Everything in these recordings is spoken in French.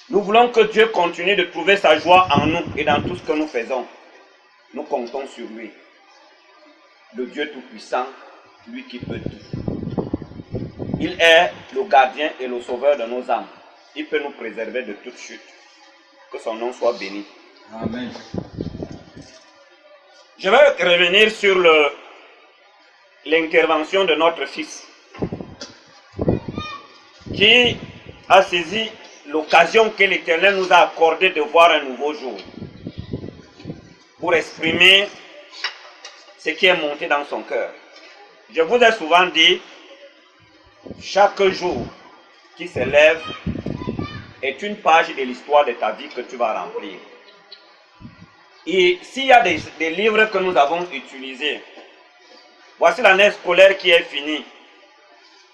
Nous voulons que Dieu continue de trouver sa joie en nous et dans tout ce que nous faisons. Nous comptons sur lui. Le Dieu Tout-Puissant, lui qui peut tout. Il est le gardien et le sauveur de nos âmes. Il peut nous préserver de toute chute. Que son nom soit béni. Amen. Je vais revenir sur l'intervention de notre fils qui a saisi l'occasion que l'Éternel nous a accordée de voir un nouveau jour pour exprimer ce qui est monté dans son cœur. Je vous ai souvent dit, chaque jour qui se lève est une page de l'histoire de ta vie que tu vas remplir. Et s'il y a des livres que nous avons utilisés, voici l'année scolaire qui est finie.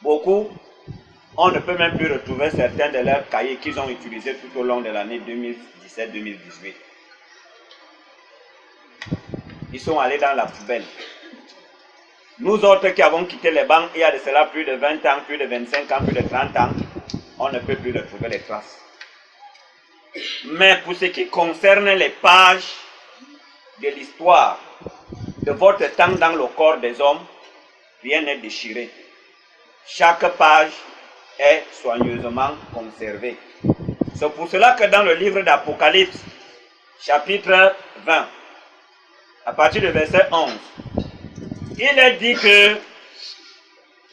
Beaucoup, on ne peut même plus retrouver certains de leurs cahiers qu'ils ont utilisés tout au long de l'année 2017-2018. Ils sont allés dans la poubelle. Nous autres qui avons quitté les bancs il y a de cela plus de 20 ans, plus de 25 ans, plus de 30 ans, on ne peut plus retrouver les traces. Mais pour ce qui concerne les pages de l'histoire de votre temps dans le corps des hommes, rien n'est déchiré. Chaque page est soigneusement conservée. C'est pour cela que dans le livre d'Apocalypse, chapitre 20, à partir du verset 11, il est dit que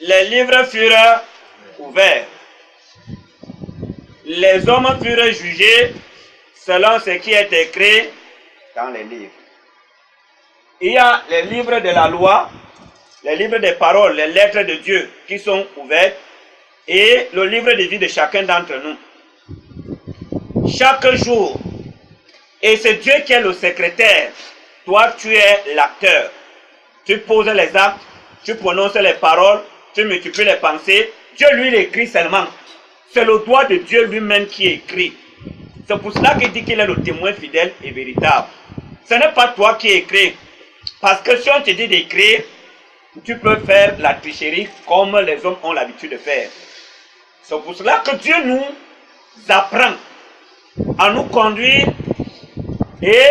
les livres furent ouverts. Les hommes furent jugés selon ce qui est écrit dans les livres. Il y a les livres de la loi, les livres des paroles, les lettres de Dieu qui sont ouvertes et le livre de vie de chacun d'entre nous. Chaque jour, et c'est Dieu qui est le secrétaire, toi tu es l'acteur. Tu poses les actes, tu prononces les paroles, tu multiplies les pensées. Dieu lui l'écrit seulement. C'est le doigt de Dieu lui-même qui écrit. C'est pour cela qu'il dit qu'il est le témoin fidèle et véritable. Ce n'est pas toi qui écris. Parce que si on te dit d'écrire, tu peux faire la tricherie comme les hommes ont l'habitude de faire. C'est pour cela que Dieu nous apprend à nous conduire et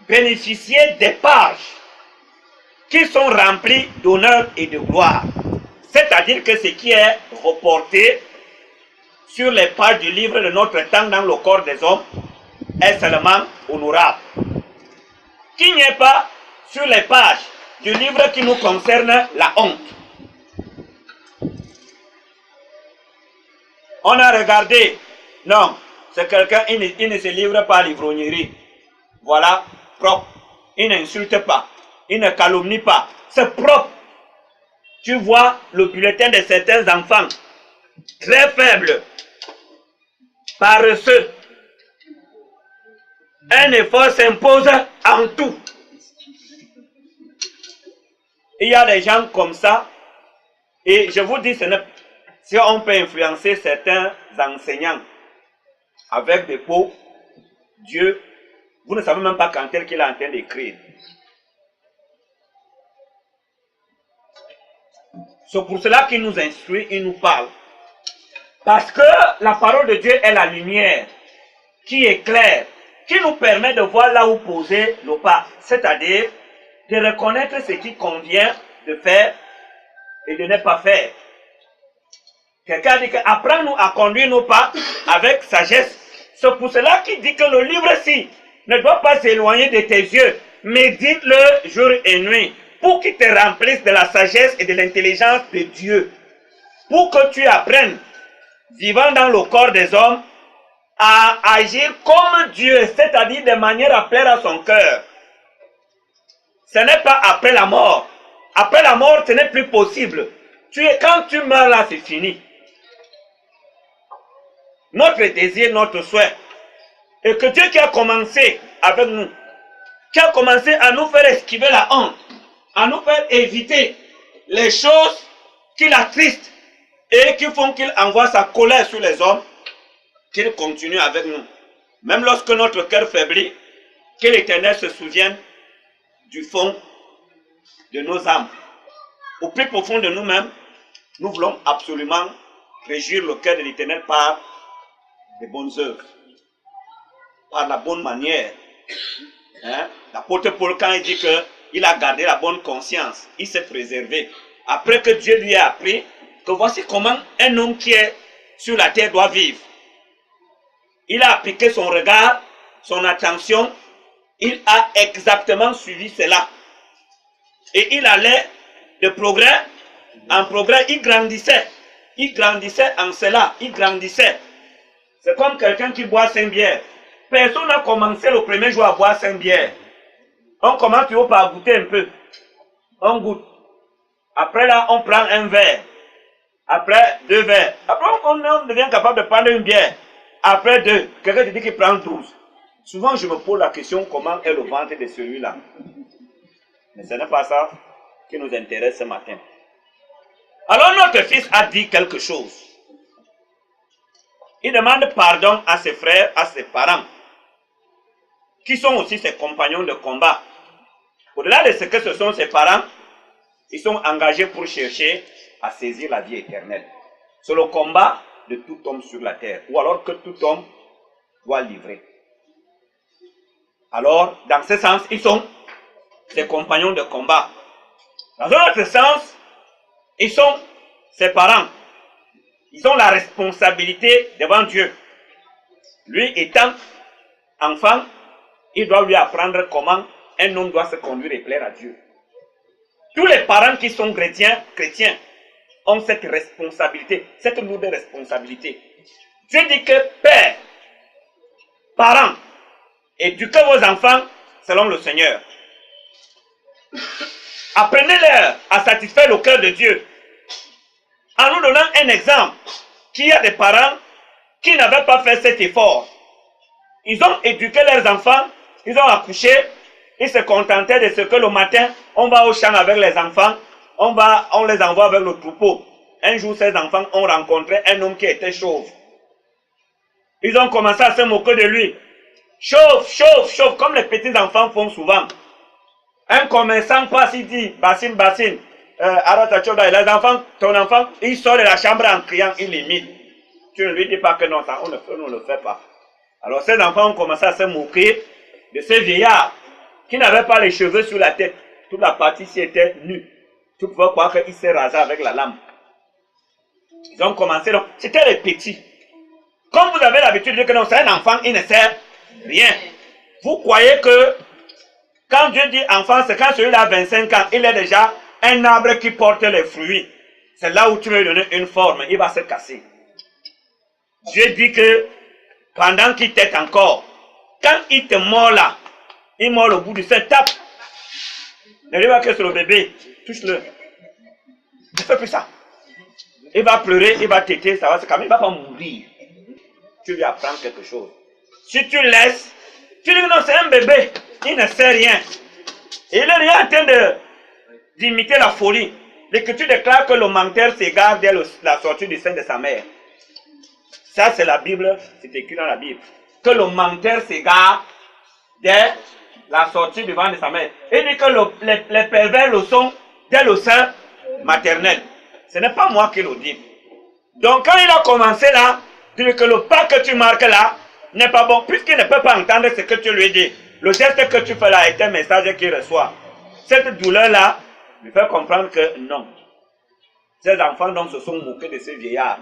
bénéficier des pages qui sont remplies d'honneur et de gloire. C'est-à-dire que ce qui est reporté sur les pages du livre de notre temps dans le corps des hommes est seulement honorable. Qu'il n'y ait pas sur les pages du livre qui nous concerne la honte. On a regardé, non, c'est quelqu'un, il ne se livre pas à l'ivrognerie. Voilà, propre. Il n'insulte pas, il ne calomnie pas, c'est propre. Tu vois le bulletin de certains enfants, très faibles, paresseux. Un effort s'impose en tout. Il y a des gens comme ça, et je vous dis, si on peut influencer certains enseignants avec des pots, Dieu, vous ne savez même pas quand est-ce qu'il est en train d'écrire. C'est pour cela qu'il nous instruit, il nous parle. Parce que la parole de Dieu est la lumière qui éclaire, qui nous permet de voir là où poser le pas. C'est-à-dire de reconnaître ce qui convient de faire et de ne pas faire. Quelqu'un dit que apprends-nous à conduire nos pas avec sagesse. C'est pour cela qu'il dit que le livre-ci ne doit pas s'éloigner de tes yeux. Médite-le jour et nuit pour qu'il te remplisse de la sagesse et de l'intelligence de Dieu. Pour que tu apprennes, vivant dans le corps des hommes, à agir comme Dieu, c'est-à-dire de manière à plaire à son cœur. Ce n'est pas après la mort. Après la mort, ce n'est plus possible. Quand tu meurs là, c'est fini. Notre désir, notre souhait, et que Dieu qui a commencé avec nous, qui a commencé à nous faire esquiver la honte, à nous faire éviter les choses qui l'attristent et qui font qu'il envoie sa colère sur les hommes, qu'il continue avec nous. Même lorsque notre cœur faiblit, que l'Éternel se souvienne du fond de nos âmes. Au plus profond de nous-mêmes, nous voulons absolument réjouir le cœur de l'Éternel par des bonnes œuvres, par la bonne manière. Hein? L'apôtre Paul, quand il dit qu'il a gardé la bonne conscience, il s'est préservé. Après que Dieu lui a appris que voici comment un homme qui est sur la terre doit vivre. Il a appliqué son regard, son attention, il a exactement suivi cela. Et il allait de progrès en progrès, il grandissait en cela, il grandissait. C'est comme quelqu'un qui boit 5 bières. Personne n'a commencé le premier jour à boire 5 bières. On commence toujours par goûter un peu. On goûte. Après là, on prend un verre. Après 2 verres. Après, on devient capable de prendre une bière. Après 2, quelqu'un te dit qu'il prend 12. Souvent, je me pose la question, comment est le ventre de celui-là? Mais ce n'est pas ça qui nous intéresse ce matin. Alors, notre fils a dit quelque chose. Il demande pardon à ses frères, à ses parents, qui sont aussi ses compagnons de combat. Au-delà de ce que ce sont ses parents, ils sont engagés pour chercher à saisir la vie éternelle. C'est le combat de tout homme sur la terre, ou alors que tout homme doit livrer. Alors, dans ce sens, ils sont ses compagnons de combat. Dans un autre sens, ils sont ses parents. Ils ont la responsabilité devant Dieu. Lui étant enfant, il doit lui apprendre comment un homme doit se conduire et plaire à Dieu. Tous les parents qui sont chrétiens ont cette responsabilité, cette lourde responsabilité. Dieu dit que père, parents, éduquez vos enfants selon le Seigneur. Apprenez-leur à satisfaire le cœur de Dieu. En nous donnant un exemple, qu'il y a des parents qui n'avaient pas fait cet effort. Ils ont éduqué leurs enfants, ils ont accouché, ils se contentaient de ce que le matin, on va au champ avec les enfants, on les envoie avec le troupeau. Un jour, ces enfants ont rencontré un homme qui était chauve. Ils ont commencé à se moquer de lui. Chauve, chauve, chauve, comme les petits enfants font souvent. Un commerçant passe, il dit, Bassine, les enfants, ton enfant, il sort de la chambre en criant, il imite. Tu ne lui dis pas que non, ça, on ne le fait pas. Alors ces enfants ont commencé à se moquer de ce vieillard qui n'avait pas les cheveux sur la tête. Toute la partie ici était nue. Tu pouvais croire qu'il s'est rasé avec la lampe. Ils ont commencé, donc, c'était les petits. Comme vous avez l'habitude de dire que non, c'est un enfant, il ne sert rien. Vous croyez que quand Dieu dit enfant, c'est quand celui-là a 25 ans, il est déjà un arbre qui porte les fruits. C'est là où tu veux lui donner une forme, il va se casser. Dieu dit que pendant qu'il t'est encore, quand il te mord là, il mord le bout du sein, tape. Ne dis pas que c'est le bébé, touche-le. Ne fais plus ça. Il va pleurer, il va téter, ça va se calmer, il ne va pas mourir. Tu lui apprends quelque chose. Si tu laisses, tu dis non, c'est un bébé, il ne sait rien. Et il est en train d'imiter la folie. Dès que tu déclares que le menteur s'égare dès la sortie du sein de sa mère. Ça, c'est la Bible, c'est écrit dans la Bible. Que le menteur s'égare dès la sortie du ventre de sa mère. Il dit que les pervers le sont dès le sein maternel. Ce n'est pas moi qui le dis. Donc, quand il a commencé là, il dit que le pas que tu marques là n'est pas bon, puisqu'il ne peut pas entendre ce que tu lui dis. Le geste que tu fais là est un message qu'il reçoit. Cette douleur-là lui fait comprendre que non. Ces enfants donc se sont moqués de ces vieillards.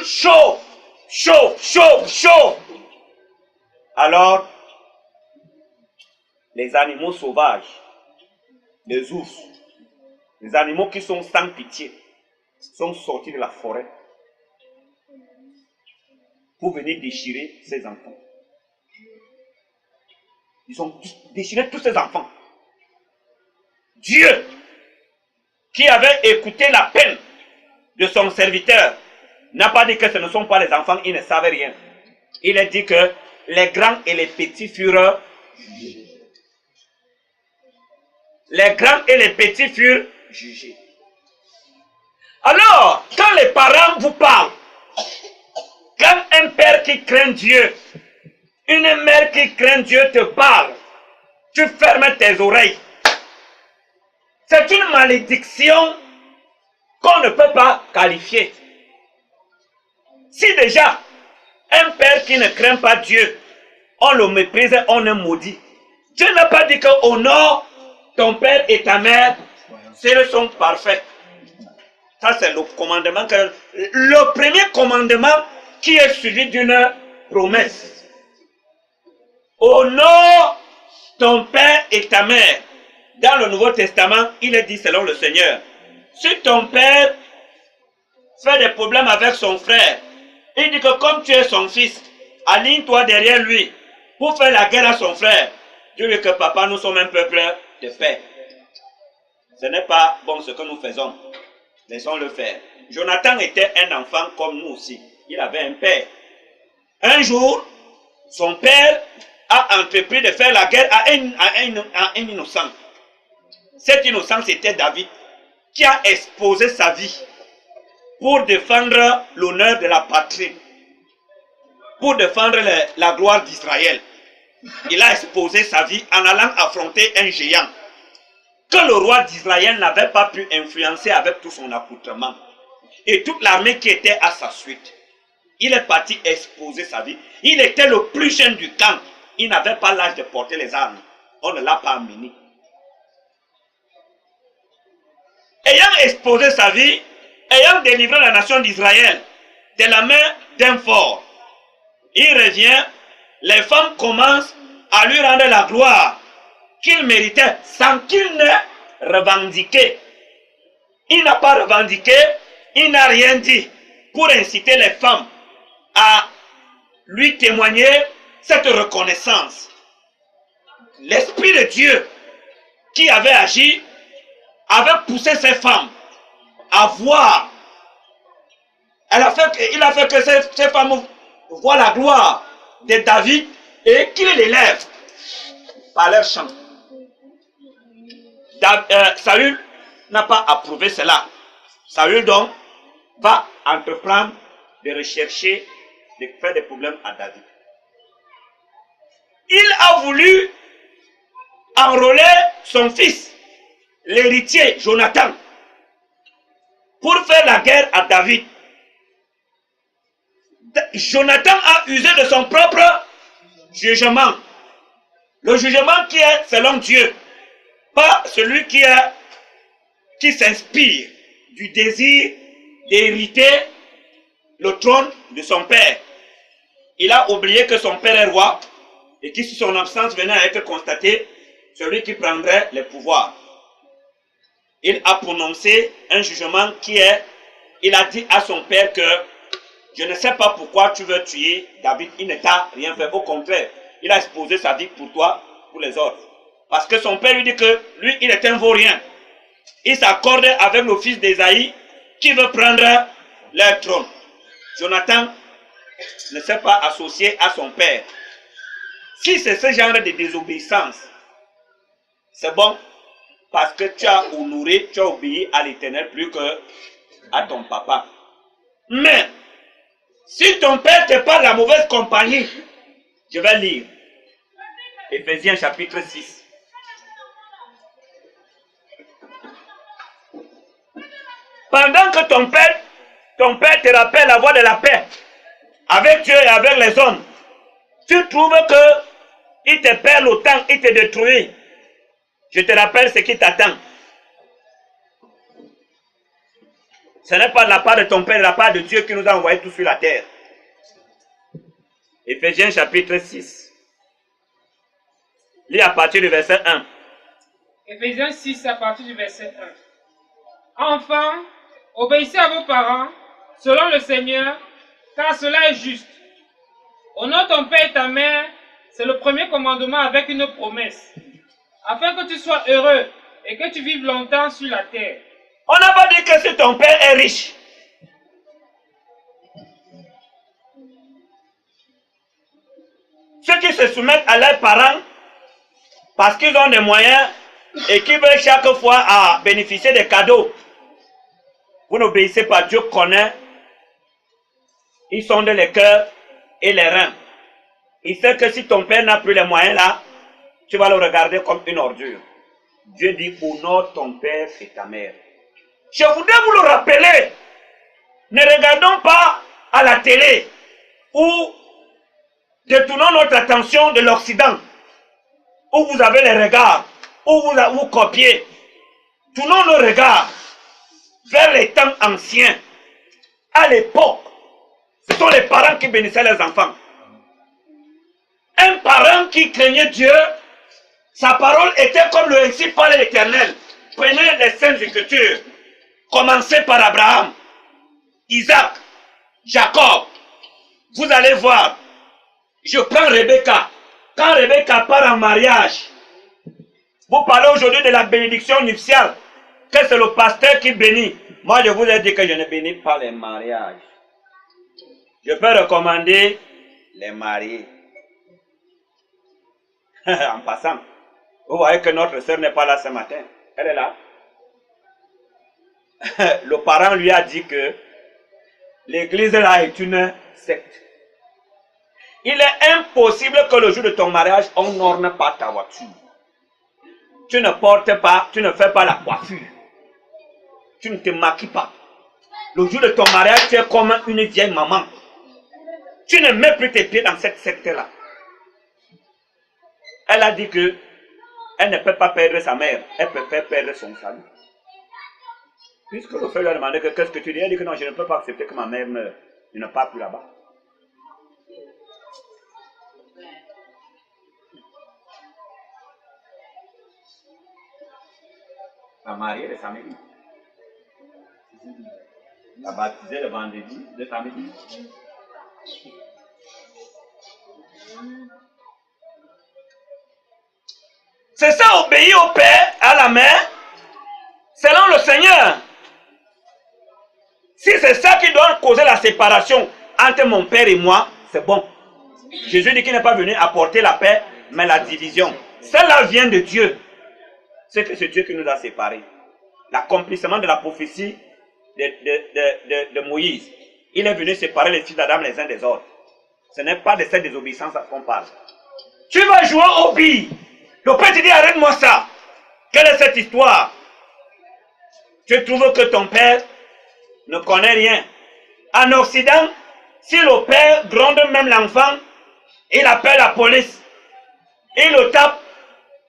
Chaud, chaud, chaud, chaud. Alors, les animaux sauvages, les ours, les animaux qui sont sans pitié, sont sortis de la forêt pour venir déchirer ces enfants. Ils ont déchiré tous ces enfants. Dieu, qui avait écouté la peine de son serviteur, n'a pas dit que ce ne sont pas les enfants, ils ne savaient rien. Il a dit que les grands et les petits furent jugés. Les grands et les petits furent jugés. Alors, quand les parents vous parlent, quand un père qui craint Dieu, une mère qui craint Dieu te parle, tu fermes tes oreilles. C'est une malédiction qu'on ne peut pas qualifier. Si déjà, Un père qui ne craint pas Dieu, on le méprise, on est maudit. Dieu n'a pas dit que honore ton père et ta mère, s'ils sont parfaits. Ça, c'est le commandement, le premier commandement qui est suivi d'une promesse. Honore ton père et ta mère. Dans le Nouveau Testament, il est dit selon le Seigneur, si ton père fait des problèmes avec son frère, il dit que comme tu es son fils, aligne-toi derrière lui pour faire la guerre à son frère. Dieu dit que papa, nous sommes un peuple de paix. Ce n'est pas bon ce que nous faisons. Laissons-le faire. Jonathan était un enfant comme nous aussi. Il avait un père. Un jour, son père a entrepris de faire la guerre à un innocent. Cet innocent, c'était David, qui a exposé sa vie pour défendre l'honneur de la patrie, pour défendre la gloire d'Israël. Il a exposé sa vie en allant affronter un géant que le roi d'Israël n'avait pas pu influencer avec tout son accoutrement. Et toute l'armée qui était à sa suite. Il est parti exposer sa vie. Il était le plus jeune du camp. Il n'avait pas l'âge de porter les armes. On ne l'a pas amené. Ayant exposé sa vie, ayant délivré la nation d'Israël de la main d'un fort, il revient, les femmes commencent à lui rendre la gloire qu'il méritait sans qu'il n'ait revendiqué. Il n'a pas revendiqué, il n'a rien dit pour inciter les femmes à lui témoigner cette reconnaissance. L'Esprit de Dieu qui avait agi avait poussé ces femmes à voir. Il a fait que ces femmes voient la gloire de David et qu'il l'élève par leur chant. Saül n'a pas approuvé cela. Saül donc va entreprendre de rechercher, de faire des problèmes à David. Il a voulu enrôler son fils, l'héritier Jonathan, pour faire la guerre à David. Jonathan a usé de son propre jugement. Le jugement qui est selon Dieu, pas celui qui s'inspire du désir d'hériter le trône de son père. Il a oublié que son père est roi et que si son absence venait à être constatée, celui qui prendrait le pouvoir. Il a prononcé un jugement qui est, il a dit à son père que je ne sais pas pourquoi tu veux tuer David, il ne t'a rien fait, au contraire, il a exposé sa vie pour toi, pour les autres. Parce que son père lui dit que lui, il est un vaurien. Il s'accorde avec le fils d'Ésaïe qui veut prendre leur trône. Jonathan ne s'est pas associé à son père. Si c'est ce genre de désobéissance, c'est bon parce que tu as honoré, tu as obéi à l'Éternel plus que à ton papa. Mais si ton père te parle la mauvaise compagnie, je vais lire Éphésiens chapitre 6. Pendant que ton père te rappelle la voie de la paix avec Dieu et avec les hommes, tu trouves qu'il te perd le temps, il te détruit. Je te rappelle ce qui t'attend. Ce n'est pas de la part de ton père, de la part de Dieu qui nous a envoyés tous sur la terre. Éphésiens chapitre 6. Lis à partir du verset 1. Éphésiens 6 à partir du verset 1. Enfants, obéissez à vos parents, selon le Seigneur, car cela est juste. Honore ton père et ta mère, c'est le premier commandement avec une promesse, afin que tu sois heureux et que tu vives longtemps sur la terre. On n'a pas dit que si ton père est riche, ceux qui se soumettent à leurs parents parce qu'ils ont des moyens et qui veulent chaque fois à bénéficier des cadeaux, vous n'obéissez pas. Dieu connaît, ils sondent les cœurs et les reins. Il sait que si ton père n'a plus les moyens là, tu vas le regarder comme une ordure. Dieu dit honore ton père et ta mère. Je voudrais vous le rappeler. Ne regardons pas à la télé ou Détournons notre attention de l'Occident, où vous avez les regards, où vous copiez. Tournons nos regards vers les temps anciens. À l'époque, ce sont les parents qui bénissaient les enfants. Un parent qui craignait Dieu, sa parole était comme le ainsi parle l'Éternel. Prenez les saintes écritures. Commencez par Abraham, Isaac, Jacob. Vous allez voir. Je prends Rebecca. Quand Rebecca part en mariage, vous parlez aujourd'hui de la bénédiction nuptiale, que c'est le pasteur qui bénit. Moi, je vous ai dit que je ne bénis pas les mariages. Je peux recommander les mariés. En passant, vous voyez que notre sœur n'est pas là ce matin. Elle est là. Le parent lui a dit que l'église là est une secte. Il est impossible que le jour de ton mariage, on n'orne pas ta voiture. Tu ne portes pas, tu ne fais pas la coiffure. Tu ne te maquilles pas. Le jour de ton mariage, tu es comme une vieille maman. Tu ne mets plus tes pieds dans cette secte-là. Elle a dit que elle ne peut pas perdre sa mère. Elle peut faire perdre son salut. Puisque le frère lui a demandé qu'est-ce que tu dis, elle dit que non, je ne peux pas accepter que ma mère meure. Je ne pars plus là-bas. La mariée le samedi. La baptisée le vendredi, le samedi. C'est ça, obéir au père, à la mère, selon le Seigneur. Si c'est ça qui doit causer la séparation entre mon père et moi, c'est bon. Jésus dit qu'il n'est pas venu apporter la paix, mais la division. Celle-là vient de Dieu. C'est que c'est Dieu qui nous a séparés. L'accomplissement de la prophétie de Moïse. Il est venu séparer les fils d'Adam les uns des autres. Ce n'est pas de cette désobéissance qu'on parle. Tu vas jouer au billes. Le père te dit arrête-moi ça. Quelle est cette histoire? Tu trouves que ton père ne connaît rien. En Occident, si le père gronde même l'enfant, il appelle la police. Il le tape.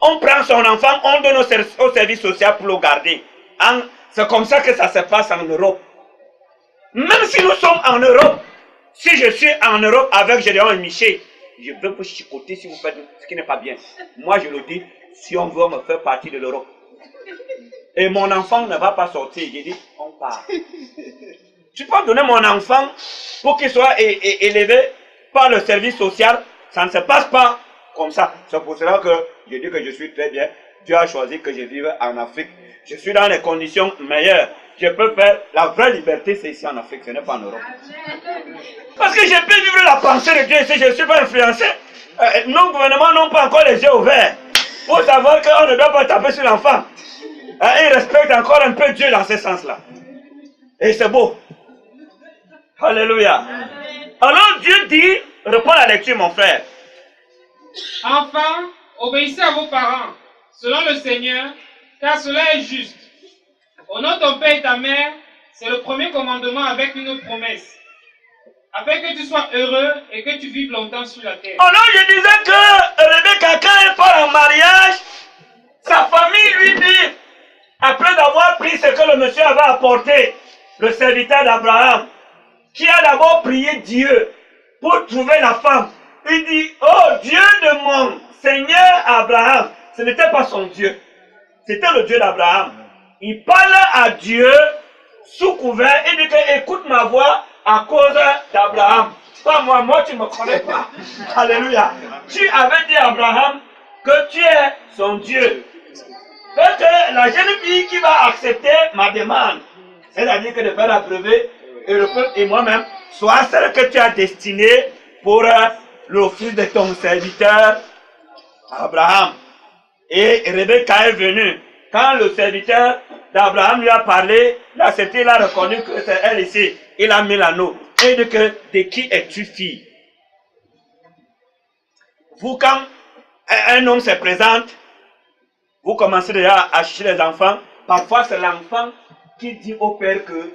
On prend son enfant, on donne au service social pour le garder. C'est comme ça que ça se passe en Europe. Même si nous sommes en Europe, si je suis en Europe avec Gédéon et Michel, je veux vous chicoter si vous faites ce qui n'est pas bien. Moi je le dis, si on veut me faire partie de l'Europe. Et mon enfant ne va pas sortir. J'ai dit, on part. Tu peux donner mon enfant pour qu'il soit élevé par le service social. Ça ne se passe pas comme ça. C'est pour cela que je dis que je suis très bien. Dieu a choisi que je vive en Afrique. Je suis dans les conditions meilleures. Je peux faire la vraie liberté, c'est ici en Afrique, ce n'est pas en Europe. Parce que je peux vivre la pensée de Dieu ici, je ne suis pas influencé. Nos gouvernements n'ont pas encore les yeux ouverts. Pour savoir qu'on ne doit pas taper sur l'enfant. Ils respectent encore un peu Dieu dans ce sens-là. Et c'est beau. Alléluia. Alors Dieu dit, reprends la lecture mon frère. Enfants, obéissez à vos parents, selon le Seigneur, car cela est juste. Honore ton père et ta mère, c'est le premier commandement avec une autre promesse. Afin que tu sois heureux et que tu vives longtemps sur la terre. Oh non, je disais que Rebecca, quand elle part en mariage, sa famille lui dit, après avoir pris ce que le monsieur avait apporté, le serviteur d'Abraham, qui a d'abord prié Dieu pour trouver la femme, il dit, oh Dieu de mon Seigneur Abraham, ce n'était pas son Dieu, c'était le Dieu d'Abraham. Il parle à Dieu sous couvert, il dit que écoute ma voix à cause d'Abraham. Pas moi tu ne me connais pas. Alléluia. Tu avais dit à Abraham que tu es son Dieu. Fait que la jeune fille qui va accepter ma demande, c'est-à-dire que de faire approuver et le peuple et moi-même, soit celle que tu as destinée pour le fils de ton serviteur Abraham. Et Rebecca est venue. Quand le serviteur d'Abraham lui a parlé, il a accepté, il a reconnu que c'est elle ici. Il a mis l'anneau. Et il dit que de qui es-tu fille? Vous, quand un homme se présente, vous commencez déjà à chercher les enfants. Parfois, c'est l'enfant qui dit au père que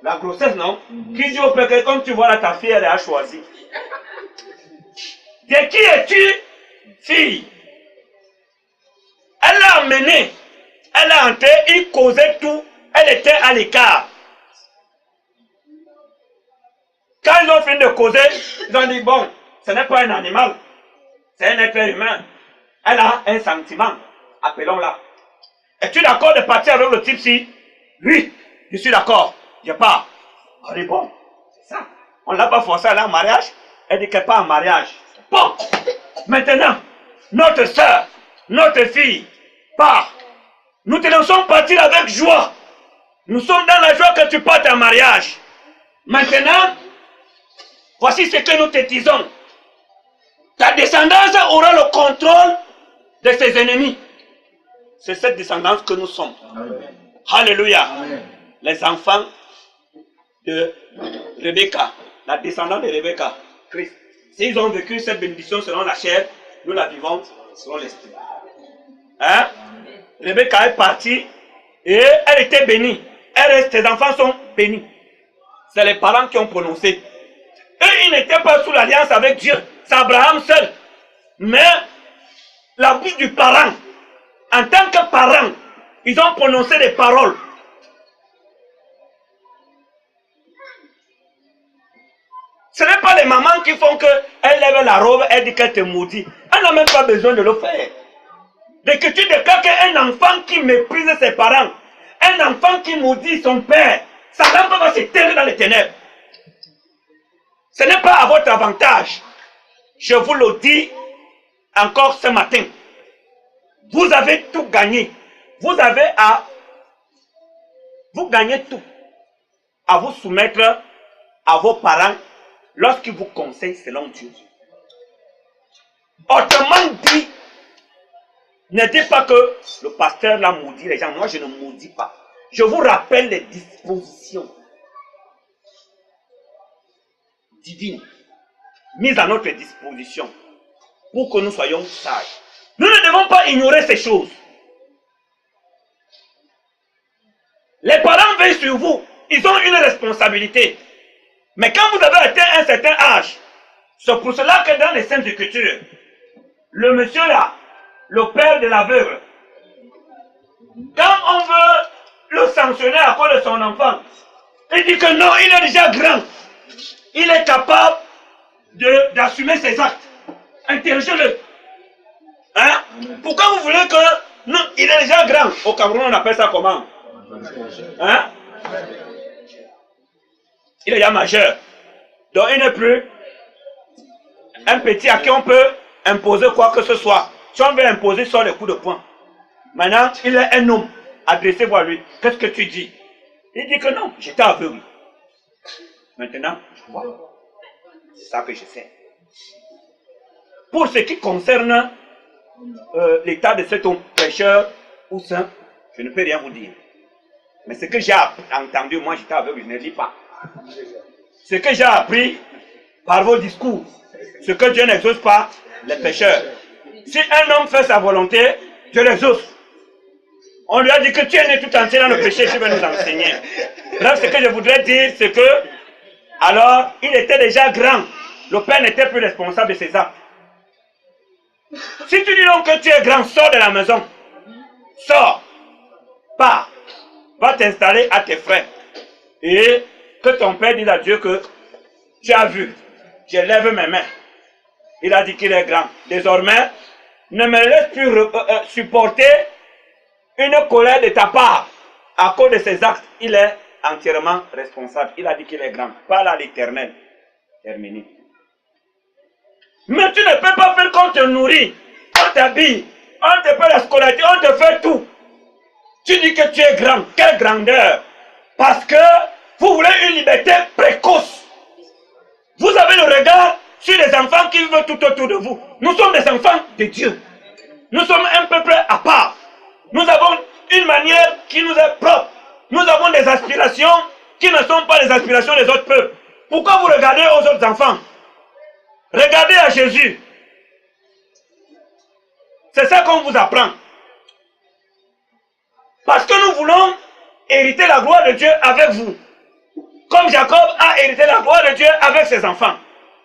la grossesse, non? Qui dit au père que comme tu vois là, ta fille, elle a choisi. De qui es-tu, fille? Elle l'a amené. Elle est entrée, il causait tout. Elle était à l'écart. Quand ils ont fini de causer, ils ont dit, bon, ce n'est pas un animal. C'est un être humain. Elle a un sentiment. Appelons-la. Es-tu d'accord de partir avec le type-ci? Oui, je suis d'accord. Je pars. On dit, bon, c'est ça. On ne l'a pas forcé à aller en mariage. Elle dit qu'elle n'est pas en mariage. Bon, maintenant, notre soeur, notre fille, part. Nous te laissons partir avec joie. Nous sommes dans la joie que tu partes en mariage. Maintenant, voici ce que nous te disons. Ta descendance aura le contrôle de ses ennemis. C'est cette descendance que nous sommes. Amen. Alléluia. Amen. Les enfants de Rebecca, la descendante de Rebecca, Christ. S'ils ont vécu cette bénédiction selon la chair, nous la vivons selon l'esprit. Hein? Rebecca est partie et elle était bénie. Ses enfants sont bénis. C'est les parents qui ont prononcé. Eux, ils n'étaient pas sous l'alliance avec Dieu. C'est Abraham seul. Mais la bouche du parent, en tant que parent, ils ont prononcé des paroles. Ce n'est pas les mamans qui font qu'elle lève la robe, elle dit qu'elle te maudit. Elle n'a même pas besoin de le faire. Dès que tu déclares qu'un enfant qui méprise ses parents, un enfant qui maudit son père, sa lampe va se terrer dans les ténèbres. Ce n'est pas à votre avantage. Je vous le dis encore ce matin. Vous avez tout gagné. Vous gagnez tout. À vous soumettre à vos parents lorsqu'ils vous conseillent selon Dieu. Autrement dit, ne dites pas que le pasteur l'a maudit les gens. Moi, je ne maudis pas. Je vous rappelle les dispositions divines mises à notre disposition pour que nous soyons sages. Nous ne devons pas ignorer ces choses. Les parents veillent sur vous. Ils ont une responsabilité. Mais quand vous avez atteint un certain âge, c'est pour cela que dans les Saintes Écritures, le monsieur là, le père de l'aveugle, quand on veut le sanctionner à cause de son enfant, il dit que non, il est déjà grand. Il est capable d'assumer ses actes. Interrogez-le. Hein? Pourquoi vous voulez que... Non, il est déjà grand. Au Cameroun, on appelle ça comment? Hein? Il est déjà majeur. Donc il n'est plus un petit à qui on peut imposer quoi que ce soit. Si on veut imposer sur les coups de poing. Maintenant, il est un homme. Adressez-vous à lui. Qu'est-ce que tu dis? Il dit que non, j'étais aveugle. Maintenant, je vois. C'est ça que je sais. Pour ce qui concerne l'état de cet homme pécheur ou saint, je ne peux rien vous dire. Mais ce que j'ai entendu, moi j'étais aveugle, je ne lis pas. Ce que j'ai appris par vos discours, ce que Dieu n'exauce pas, les pécheurs. Si un homme fait sa volonté, Dieu l'exauce. On lui a dit que tu es né tout entier dans le péché, tu vas nous enseigner. Bref, ce que je voudrais dire, c'est que, alors, il était déjà grand. Le père n'était plus responsable de ses actes. Si tu dis donc que tu es grand, sors de la maison. Sors. Pars. Va t'installer à tes frères. Et que ton père dise à Dieu que tu as vu. Je lève mes mains. Il a dit qu'il est grand. Désormais, ne me laisse plus supporter une colère de ta part. À cause de ses actes, il est entièrement responsable. Il a dit qu'il est grand. Parle à l'Éternel. Terminé. Mais tu ne peux pas faire qu'on te nourrit, on t'habille, on te fait la scolarité, on te fait tout. Tu dis que tu es grand. Quelle grandeur! Parce que vous voulez une liberté précoce. Vous avez le regard sur les enfants qui vivent tout autour de vous. Nous sommes des enfants de Dieu. Nous sommes un peuple à part. Nous avons une manière qui nous est propre. Nous avons des aspirations qui ne sont pas les aspirations des autres peuples. Pourquoi vous regardez aux autres enfants? Regardez à Jésus. C'est ça qu'on vous apprend. Parce que nous voulons hériter la gloire de Dieu avec vous. Comme Jacob a hérité la gloire de Dieu avec ses enfants.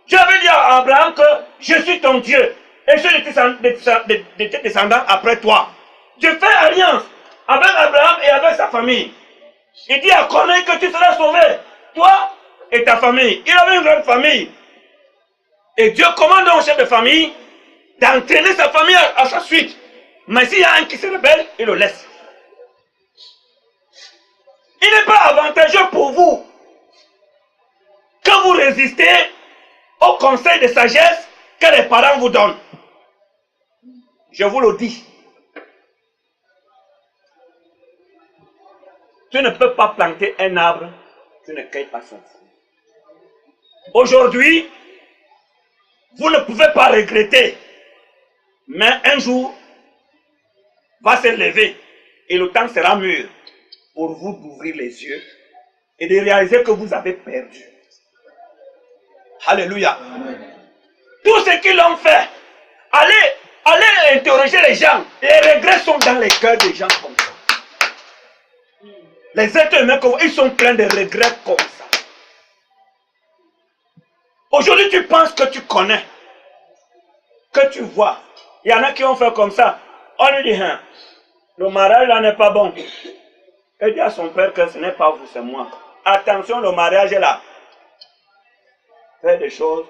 Dieu avait dit à Abraham que je suis ton Dieu et je suis de tes descendants après toi. Dieu fait alliance avec Abraham et avec sa famille. Il dit à Corneille que tu seras sauvé, toi et ta famille. Il avait une grande famille. Et Dieu commande au chef de famille d'entraîner sa famille à sa suite. Mais s'il y a un qui se rebelle, il le laisse. Il n'est pas avantageux pour vous que vous résistez au conseil de sagesse que les parents vous donnent. Je vous le dis. Tu ne peux pas planter un arbre, tu ne cueilles pas son fruit. Aujourd'hui, vous ne pouvez pas regretter, mais un jour va se lever et le temps sera mûr pour vous d'ouvrir les yeux et de réaliser que vous avez perdu. Alléluia. Tous ceux qui l'ont fait, allez interroger les gens. Les regrets sont dans les cœurs des gens comme ça. Les êtres humains, ils sont pleins de regrets comme ça. Aujourd'hui, tu penses que tu connais, que tu vois. Il y en a qui ont fait comme ça. On lui dit, hein, le mariage là n'est pas bon. Il dit à son père que ce n'est pas vous, c'est moi. Attention, le mariage est là. Faites des choses.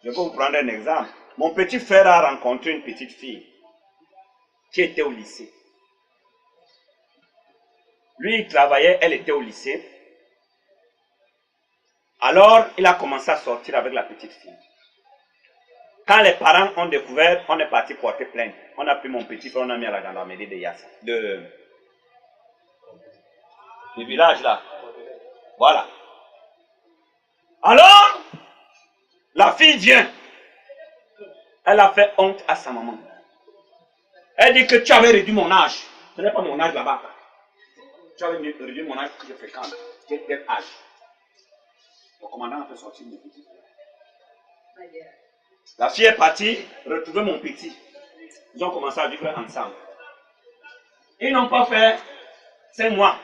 Je vais vous prendre un exemple. Mon petit frère a rencontré une petite fille qui était au lycée. Lui, il travaillait, elle était au lycée. Alors, il a commencé à sortir avec la petite fille. Quand les parents ont découvert, on est parti porter plainte. On a pris mon petit frère, on a mis à la gendarmerie de Yassa. Du village là. Voilà. Alors, la fille vient. Elle a fait honte à sa maman. Elle dit que tu avais réduit mon âge. Ce n'est pas mon âge là-bas. Tu avais réduit mon âge que je fréquente. Quel âge? Le commandant a fait sortir mon petit. La fille est partie retrouver mon petit. Ils ont commencé à vivre ensemble. Ils n'ont pas fait 5 mois.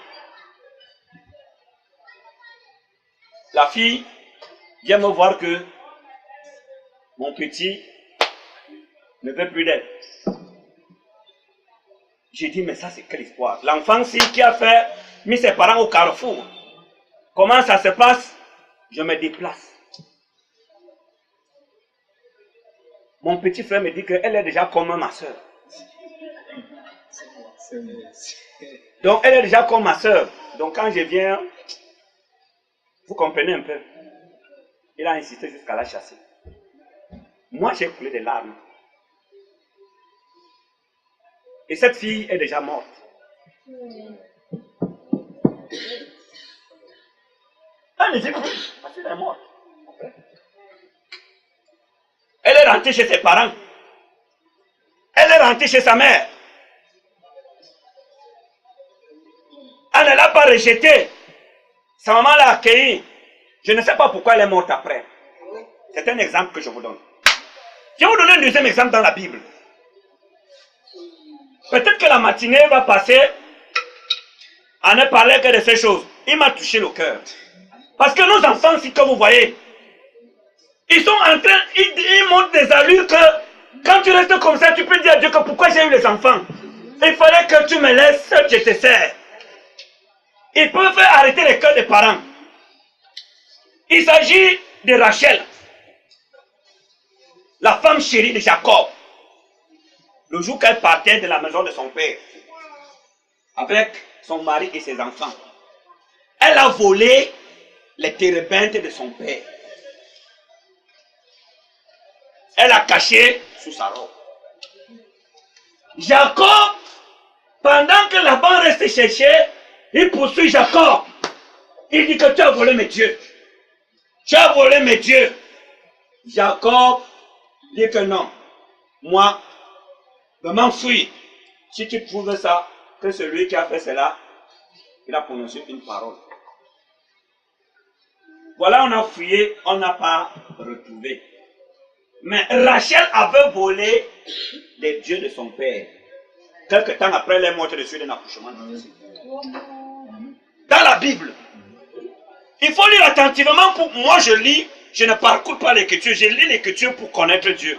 La fille vient me voir que mon petit ne veut plus d'elle. J'ai dit, mais ça c'est quelle histoire? L'enfant-ci qui a fait mis ses parents au carrefour. Comment ça se passe? Je me déplace. Mon petit frère me dit qu'elle est déjà comme ma soeur. Donc elle est déjà comme ma soeur. Donc quand je viens, vous comprenez un peu. Il a insisté jusqu'à la chasser. Moi j'ai coulé des larmes. Et cette fille est déjà morte. Elle ne dit plus, parce qu'elle est morte. Elle est rentrée chez ses parents. Elle est rentrée chez sa mère. Elle ne l'a pas rejetée. Sa maman l'a accueillie. Je ne sais pas pourquoi elle est morte après. C'est un exemple que je vous donne. Je vais vous donner un deuxième exemple dans la Bible. Peut-être que la matinée va passer à ne parler que de ces choses. Il m'a touché le cœur. Parce que nos enfants, si comme vous voyez, ils sont en train, ils montrent des allures que quand tu restes comme ça, tu peux dire à Dieu que pourquoi j'ai eu les enfants. Il fallait que tu me laisses, je te sers. Ils peuvent arrêter les cœurs des parents. Il s'agit de Rachel, la femme chérie de Jacob. Le jour qu'elle partait de la maison de son père, avec son mari et ses enfants, elle a volé les térébintes de son père. Elle a caché sous sa robe. Jacob, pendant que Laban reste chercher, il poursuit Jacob. Il dit que tu as volé mes dieux. Tu as volé mes dieux. Jacob dit que non. Moi, je m'enfuis. Si tu trouves ça, que celui qui a fait cela, il a prononcé une parole. Voilà, on a fouillé, on n'a pas retrouvé. Mais Rachel avait volé les dieux de son père. Quelque temps après, elle est morte dessus d'un accouchement. Dans la Bible. Il faut lire attentivement pour moi, je lis Je ne parcours pas l'écriture, je lis l'écriture pour connaître Dieu.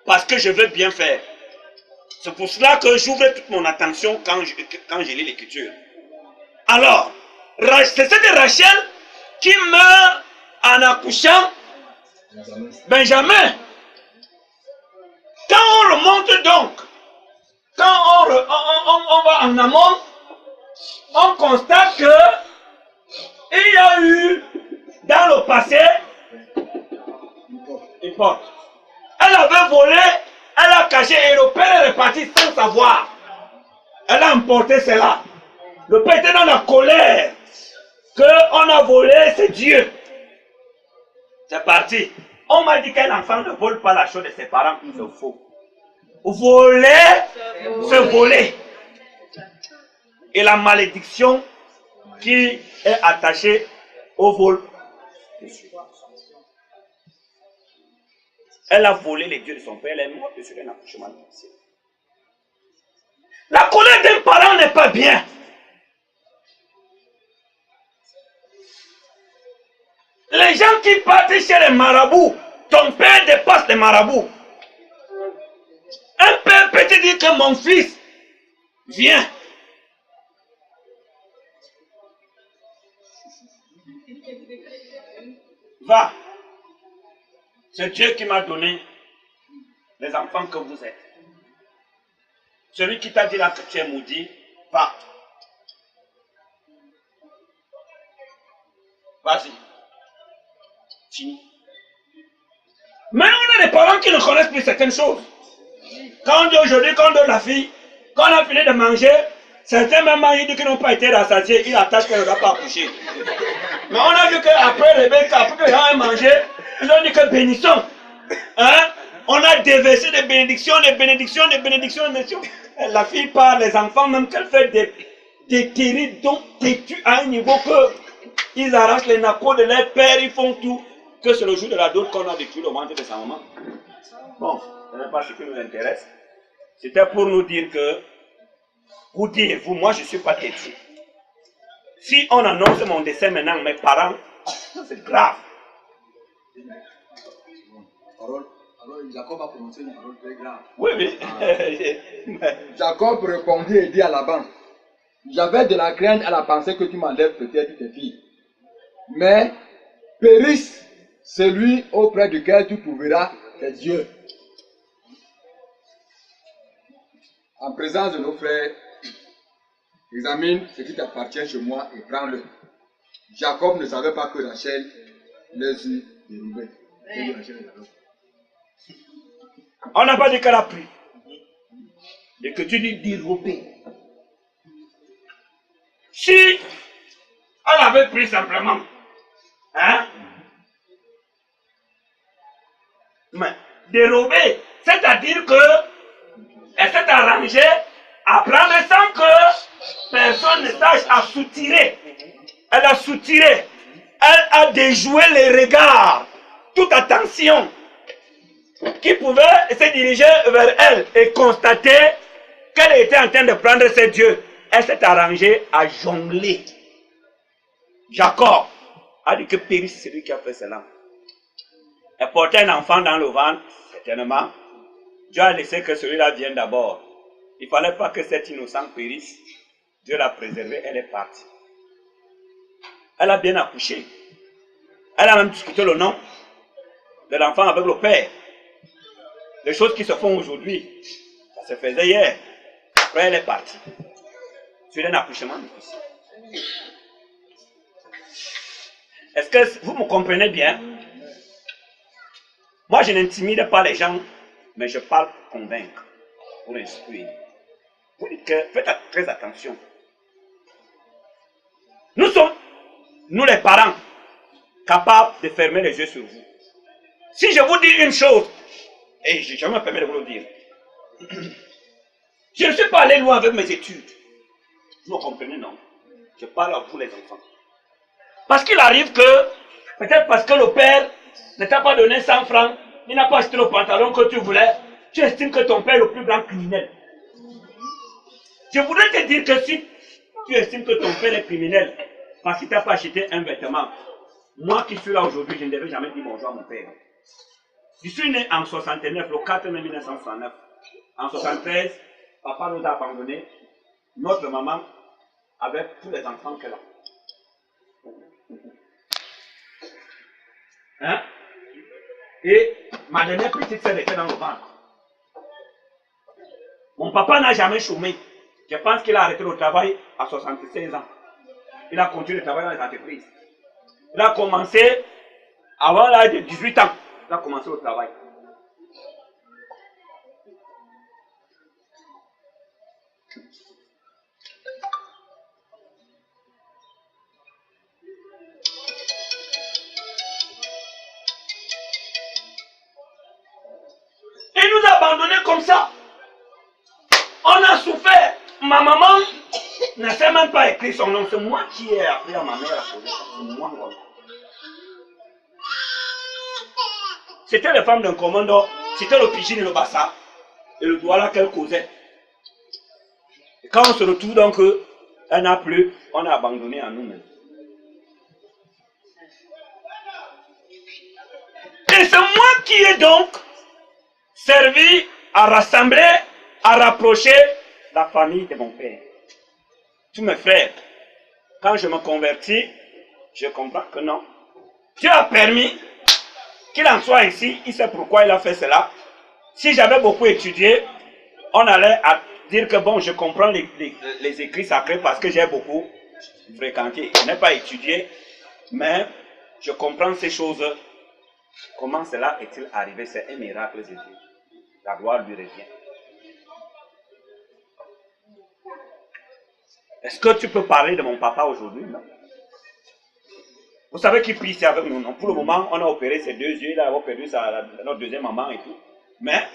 Parce que je veux bien faire. C'est pour cela que j'ouvre toute mon attention quand je lis l'écriture. Alors, c'est cette Rachel qui meurt en accouchant Benjamin. Quand on remonte donc, quand on va en amont, on constate que il y a eu dans le passé une porte. Elle avait volé, elle a caché et le père est reparti sans savoir. Elle a emporté cela. Le père était dans la colère qu'on a volé, c'est Dieu. C'est parti. On m'a dit qu'un enfant ne vole pas la chose de ses parents, c'est faux. Voler, c'est voler. Et la malédiction qui est attachée au vol. Elle a volé les dieux de son père, elle est morte sur un accouchement difficile. La colère d'un parent n'est pas bien. Les gens qui partent chez les marabouts, ton père dépasse les marabouts. Un père peut te dire que mon fils, viens. Va. C'est Dieu qui m'a donné les enfants que vous êtes. Celui qui t'a dit là que tu es maudit, va. Vas-y. Fini. Mais on a des parents qui ne connaissent plus certaines choses. Quand on dit aujourd'hui, quand on donne la fille, quand on a fini de manger, certains mamans ils disent qu'ils n'ont pas été rassasiés, ils attachent qu'elle ne doit pas accoucher. Mais on a vu qu'après Rebecca, après que les gens aient mangé, ils ont dit que bénissons. Hein? On a déversé des bénédictions, des bénédictions, des bénédictions, des bénédictions. La fille parle, les enfants, même qu'elle fait des terribles dons têtus à un niveau que ils arrachent les napos de leur père, ils font tout. Que c'est le jour de la dot qu'on a détruit le ventre de sa maman. Bon, ce n'est pas ce qui nous intéresse. C'était pour nous dire que, vous dites, vous, moi je ne suis pas têtu. Si on annonce mon décès maintenant, mes parents, c'est grave. Alors, Jacob a prononcé une parole très grave. Oui, oui. Jacob répondit et dit à Laban, j'avais de la crainte à la pensée que tu m'enlèves peut-être tes filles. Mais périsse celui auprès duquel tu trouveras tes dieux. En présence de nos frères, examine ce qui t'appartient chez moi et prends-le. Jacob ne savait pas que Rachel les eut dérobés. On n'a pas dit qu'elle a pris. Et que tu dis dérobé. Si elle avait pris simplement, hein? Mais dérobé, c'est-à-dire que elle s'est arrangée à prendre sans que personne ne sache à soutirer. Elle a soutiré. Elle a déjoué les regards, toute attention qui pouvait se diriger vers elle et constater qu'elle était en train de prendre ses dieux. Elle s'est arrangée à jongler. Jacob a dit que périsse celui qui a fait cela. Elle portait un enfant dans le ventre, certainement. Dieu a laissé que celui-là vienne d'abord. Il ne fallait pas que cet innocent périsse. Dieu l'a préservé, elle est partie. Elle a bien accouché. Elle a même discuté le nom de l'enfant avec le père. Les choses qui se font aujourd'hui, ça se faisait hier. Après, elle est partie. C'est un accouchement difficile. Est-ce que vous me comprenez bien? Moi, je n'intimide pas les gens, mais je parle pour convaincre, pour instruire. Vous dites que faites très attention. Nous sommes, nous les parents, capables de fermer les yeux sur vous. Si je vous dis une chose, et je me permets de vous le dire, je ne suis pas allé loin avec mes études. Vous me comprenez, non? Je parle à vous les enfants. Parce qu'il arrive que, peut-être parce que le père ne t'a pas donné 100 francs, il n'a pas acheté le pantalon que tu voulais, tu estimes que ton père est le plus grand criminel. Je voudrais te dire que si tu estimes que ton père est criminel, parce qu'il ne t'a pas acheté un vêtement, Moi qui suis là aujourd'hui, je ne devais jamais dire bonjour à mon père. Je suis né en 69, le 4 mai 1969. En 73, papa nous a abandonnés. Notre maman avec tous les enfants qu'elle a. Hein? Et ma dernière petite sœur était dans le ventre. Mon papa n'a jamais chômé. Je pense qu'il a arrêté le travail à 76 ans. Il a continué de travailler dans les entreprises. Il a commencé avant l'âge de 18 ans. Il a commencé le travail. Il nous a abandonnés comme ça. On a souffert. Ma maman ne sait même pas écrire son nom. C'est moi qui ai appris à ma mère à poser son nom. C'était les femmes d'un commando. C'était le Pidgin et le Bassa. Et le Douala qu'elle causait. Et quand on se retrouve donc, elle n'a plus, on a abandonné à nous-mêmes. Et c'est moi qui ai donc servi à rassembler, à rapprocher la famille de mon père. Tous mes frères, quand je me convertis, je comprends que non. Dieu a permis qu'il en soit ainsi, il sait pourquoi il a fait cela. Si j'avais beaucoup étudié, on allait dire que bon, je comprends les écrits sacrés parce que j'ai beaucoup fréquenté. Je n'ai pas étudié, mais je comprends ces choses. Comment cela est-il arrivé? C'est un miracle de Dieu. La gloire lui revient. Est-ce que tu peux parler de mon papa aujourd'hui? Vous savez qu'il prie ici avec nous, non? Pour le moment, on a opéré ses 2 yeux, il a perdu notre deuxième maman et tout. Mais,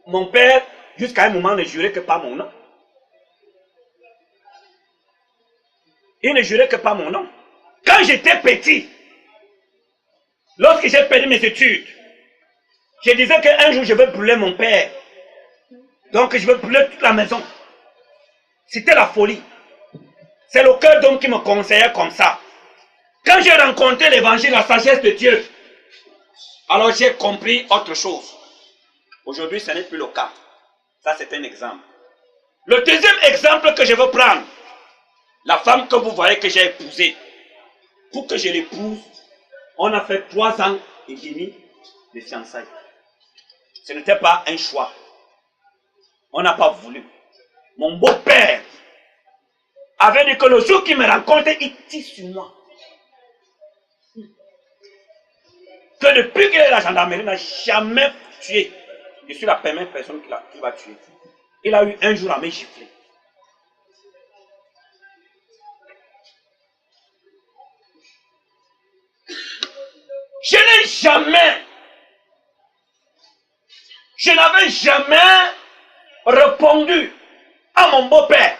mon père, jusqu'à un moment, ne jurait que par mon nom. Il ne jurait que par mon nom. Quand j'étais petit, lorsque j'ai perdu mes études, je disais qu'un jour je vais brûler mon père. Donc je vais brûler toute la maison. C'était la folie. C'est le cœur d'homme qui me conseillait comme ça. Quand j'ai rencontré l'évangile, la sagesse de Dieu, alors j'ai compris autre chose. Aujourd'hui, ce n'est plus le cas. Ça, c'est un exemple. Le deuxième exemple que je veux prendre, la femme que vous voyez que j'ai épousée, pour que je l'épouse, on a fait 3 ans et demi de fiançailles. Ce n'était pas un choix. On n'a pas voulu. Mon beau-père avait dit que le jour qu'il me rencontre, il tire sur moi. Que depuis qu'il est à la gendarmerie, il n'a jamais tué. Je suis la première personne qui va tuer. Il a eu un jour à me gifler. Je n'avais jamais répondu à mon beau-père.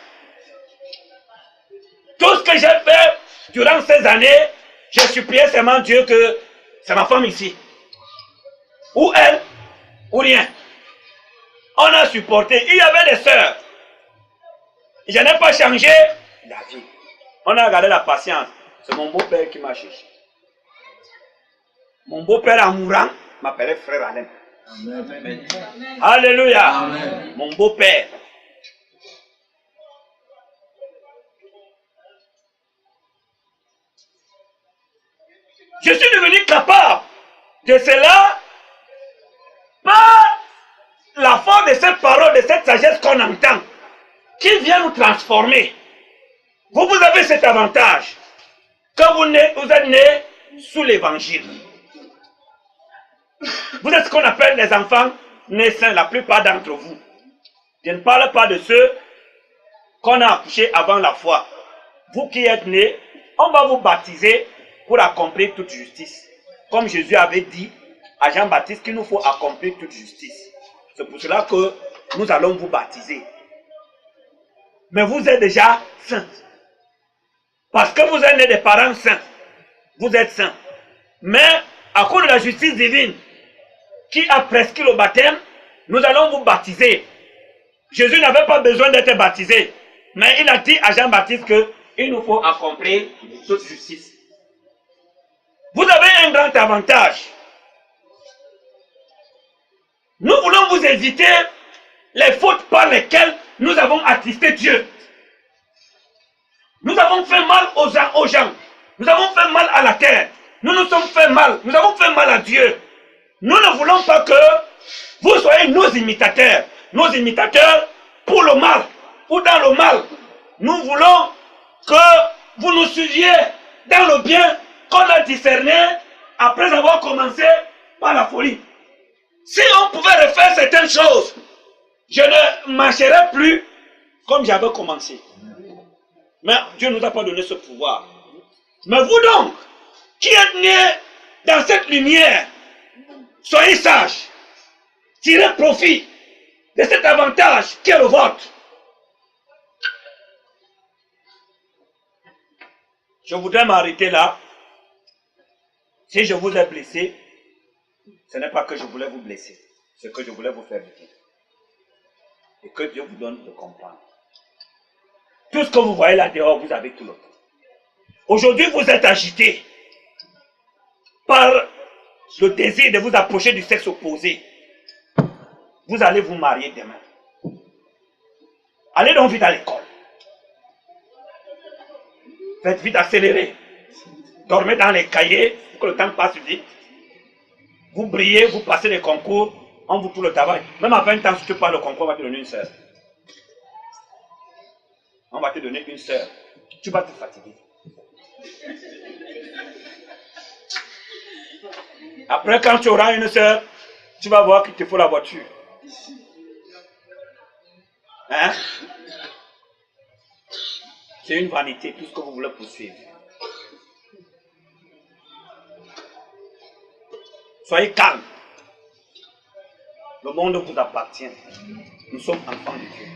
Tout ce que j'ai fait durant ces années, je suppliais seulement Dieu que c'est ma femme ici. Ou elle, ou rien. On a supporté. Il y avait des sœurs. Je n'ai pas changé la vie. On a gardé la patience. C'est mon beau-père qui m'a cherché. Mon beau-père en mourant m'appelait frère Alain. Amen. Alléluia. Amen. Mon beau-père. Je suis devenu capable de cela par la force de cette parole, de cette sagesse qu'on entend, qui vient nous transformer. Vous avez cet avantage, que vous êtes né sous l'évangile. Vous êtes ce qu'on appelle les enfants nés saints, la plupart d'entre vous. Je ne parle pas de ceux qu'on a accouchés avant la foi. Vous qui êtes nés, on va vous baptiser pour accomplir toute justice. Comme Jésus avait dit à Jean-Baptiste qu'il nous faut accomplir toute justice. C'est pour cela que nous allons vous baptiser. Mais vous êtes déjà saints. Parce que vous êtes nés des parents saints. Vous êtes saints. Mais à cause de la justice divine qui a prescrit le baptême, nous allons vous baptiser. Jésus n'avait pas besoin d'être baptisé. Mais il a dit à Jean-Baptiste qu'il nous faut accomplir toute justice. Vous avez un grand avantage. Nous voulons vous éviter les fautes par lesquelles nous avons attristé Dieu. Nous avons fait mal aux gens. Nous avons fait mal à la terre. Nous nous sommes fait mal. Nous avons fait mal à Dieu. Nous ne voulons pas que vous soyez nos imitateurs. Nos imitateurs pour le mal ou dans le mal. Nous voulons que vous nous suiviez dans le bien qu'on a discerné après avoir commencé par la folie. Si on pouvait refaire certaines choses, je ne marcherais plus comme j'avais commencé. Mais Dieu ne nous a pas donné ce pouvoir. Mais vous donc, qui êtes nés dans cette lumière, soyez sages. Tirez profit de cet avantage qui est le vôtre. Je voudrais m'arrêter là. Si je vous ai blessé, ce n'est pas que je voulais vous blesser, c'est que je voulais vous faire du bien. Et que Dieu vous donne de comprendre. Tout ce que vous voyez là dehors, vous avez tout le temps. Aujourd'hui, vous êtes agité par le désir de vous approcher du sexe opposé. Vous allez vous marier demain. Allez donc vite à l'école. Faites vite accélérer. Dormez dans les cahiers pour que le temps passe vite. Vous brillez, vous passez les concours, on vous trouve le travail. Même à 20 ans, si tu parles le concours, on va te donner une sœur. On va te donner une sœur. Tu vas te fatiguer. Après, quand tu auras une sœur, tu vas voir qu'il te faut la voiture. Hein? C'est une vanité, tout ce que vous voulez poursuivre. Soyez calme. Le monde vous appartient. Nous sommes enfants de Dieu.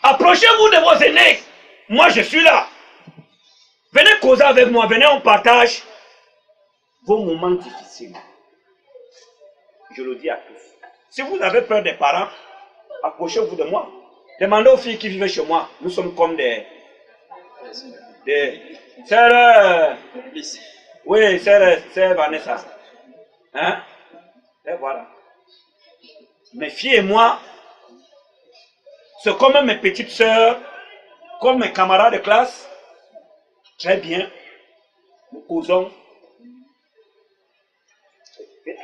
Approchez-vous de vos aînés. Moi, je suis là. Venez causer avec moi. Venez, on partage vos moments difficiles. Je le dis à tous. Si vous avez peur des parents, approchez-vous de moi. Demandez aux filles qui vivent chez moi. Nous sommes comme des sœurs. Oui, sœur Vanessa. Hein? Et voilà. Mes filles et moi, c'est comme mes petites sœurs, comme mes camarades de classe. Très bien. Nous causons.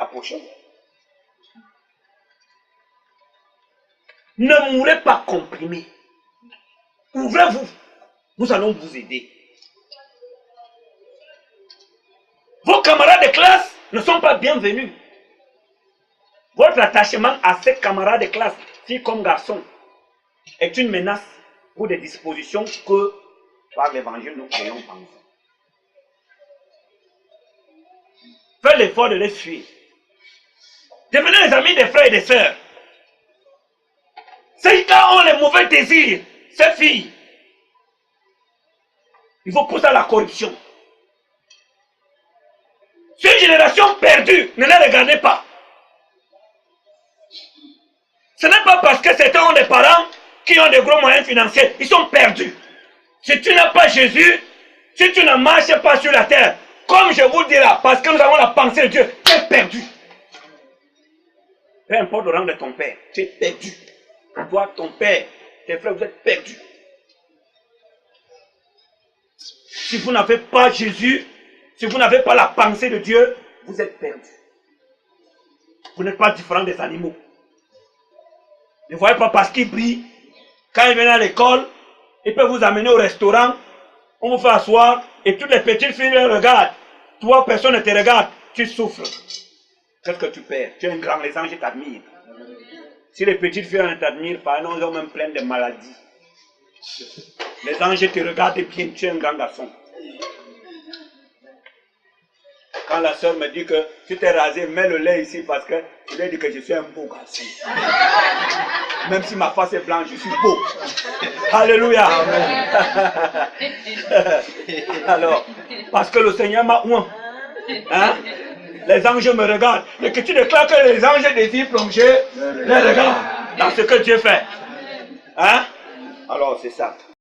Approchez-vous. Ne mourrez pas comprimé. Ouvrez-vous. Nous allons vous aider. Vos camarades de classe ne sont pas bienvenus. Votre attachement à ces camarades de classe, filles comme garçons, est une menace pour des dispositions que, par l'évangile, nous créons en vous. Faites l'effort de les fuir. Devenez les amis des frères et des sœurs. Ces gars ont les mauvais désirs, ces filles. Il faut pousser à la corruption. C'est une génération perdue, ne les regardez pas. Ce n'est pas parce que certains ont des parents qui ont des gros moyens financiers, ils sont perdus. Si tu n'as pas Jésus, si tu ne marches pas sur la terre, comme je vous le dis là, parce que nous avons la pensée de Dieu, tu es perdu. Peu importe le rang de ton père, tu es perdu. Toi, ton père, tes frères, vous êtes perdus. Si vous n'avez pas Jésus, si vous n'avez pas la pensée de Dieu, vous êtes perdus. Vous n'êtes pas différent des animaux. Ne voyez pas parce qu'ils brillent. Quand ils viennent à l'école, ils peuvent vous amener au restaurant, on vous fait asseoir et toutes les petites filles les regardent. Toi, personne ne te regarde, tu souffres. Qu'est-ce que tu perds? Tu es un grand, les anges t'admirent. Si les petites filles ne t'admirent pas, elles ont même plein de maladies. Les anges te regardent bien, tu es un grand garçon. Quand la soeur me dit que tu t'es rasé, mets le lait ici parce que je lui ai dit que je suis un beau garçon. Même si ma face est blanche, je suis beau. Alléluia. Amen. Alors, parce que le Seigneur m'a oint. Hein? Les anges me regardent. Et que tu déclares que les anges désirent plonger les regards dans ce que Dieu fait. Hein? Alors, c'est ça.